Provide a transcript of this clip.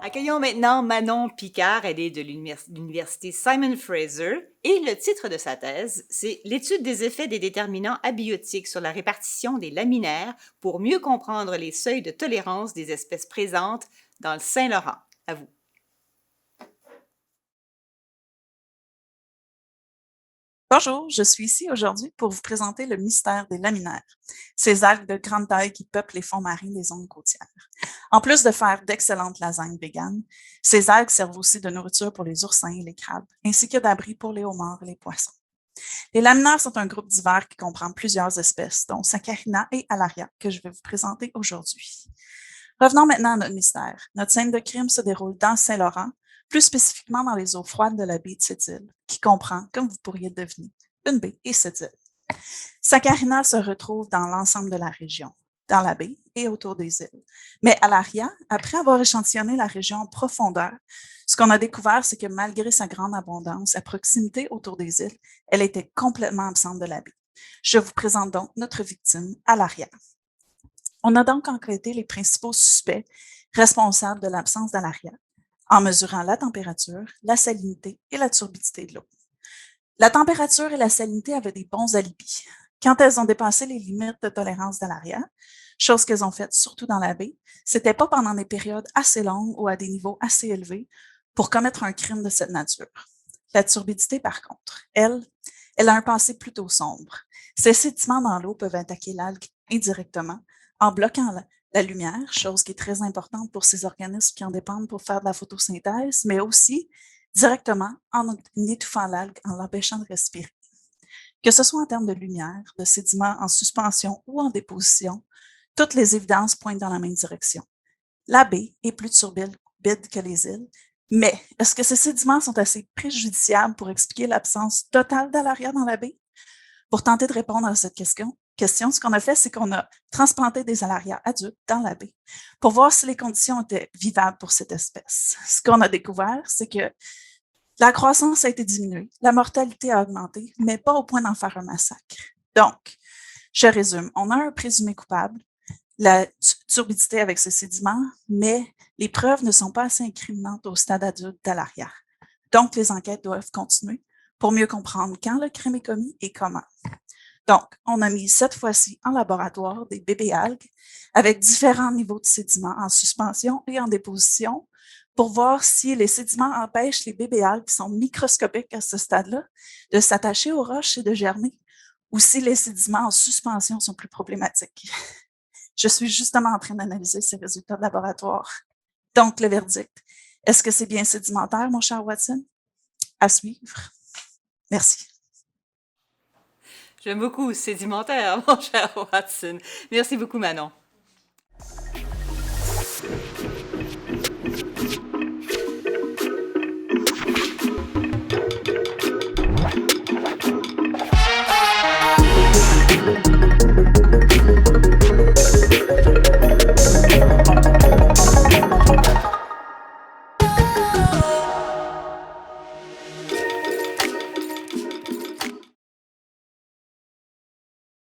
Accueillons maintenant Manon Picard. Elle est de l'université Simon Fraser et le titre de sa thèse, c'est l'étude des effets des déterminants abiotiques sur la répartition des laminaires pour mieux comprendre les seuils de tolérance des espèces présentes dans le Saint-Laurent. À vous. Bonjour, je suis ici aujourd'hui pour vous présenter le mystère des laminaires, ces algues de grande taille qui peuplent les fonds marins des zones côtières. En plus de faire d'excellentes lasagnes véganes, ces algues servent aussi de nourriture pour les oursins et les crabes, ainsi que d'abri pour les homards et les poissons. Les laminaires sont un groupe divers qui comprend plusieurs espèces, dont Saccharina et Alaria, que je vais vous présenter aujourd'hui. Revenons maintenant à notre mystère. Notre scène de crime se déroule dans Saint-Laurent, plus spécifiquement dans les eaux froides de la baie de Sept-Îles, qui comprend, comme vous pourriez le deviner, une baie et sept îles. Saccharina se retrouve dans l'ensemble de la région, dans la baie et autour des îles. Mais Alaria, après avoir échantillonné la région en profondeur, ce qu'on a découvert, c'est que malgré sa grande abondance à proximité autour des îles, elle était complètement absente de la baie. Je vous présente donc notre victime, Alaria. On a donc enquêté les principaux suspects responsables de l'absence d'Alaria en mesurant la température, la salinité et la turbidité de l'eau. La température et la salinité avaient des bons alibis. Quand elles ont dépassé les limites de tolérance d'Alaria, chose qu'elles ont faite surtout dans la baie, c'était pas pendant des périodes assez longues ou à des niveaux assez élevés pour commettre un crime de cette nature. La turbidité, par contre, elle a un passé plutôt sombre. Ces sédiments dans l'eau peuvent attaquer l'algue indirectement en bloquant la lumière, chose qui est très importante pour ces organismes qui en dépendent pour faire de la photosynthèse, mais aussi directement en étouffant l'algue, en l'empêchant de respirer. Que ce soit en termes de lumière, de sédiments en suspension ou en déposition, toutes les évidences pointent dans la même direction. La baie est plus turbide que les îles, mais est-ce que ces sédiments sont assez préjudiciables pour expliquer l'absence totale d'Alaria dans la baie? Pour tenter de répondre à cette question, ce qu'on a fait, c'est qu'on a transplanté des alarias adultes dans la baie pour voir si les conditions étaient vivables pour cette espèce. Ce qu'on a découvert, c'est que la croissance a été diminuée, la mortalité a augmenté, mais pas au point d'en faire un massacre. Donc, je résume, on a un présumé coupable, la turbidité avec ces sédiments, mais les preuves ne sont pas assez incriminantes au stade adulte d'Alaria. Donc, les enquêtes doivent continuer pour mieux comprendre quand le crime est commis et comment. Donc, on a mis cette fois-ci en laboratoire des bébés algues avec différents niveaux de sédiments en suspension et en déposition pour voir si les sédiments empêchent les bébés algues qui sont microscopiques à ce stade-là de s'attacher aux roches et de germer, ou si les sédiments en suspension sont plus problématiques. Je suis justement en train d'analyser ces résultats de laboratoire. Donc, le verdict, est-ce que c'est bien sédimentaire, mon cher Watson? À suivre. Merci. J'aime beaucoup sédimentaire, mon cher Watson. Merci beaucoup, Manon.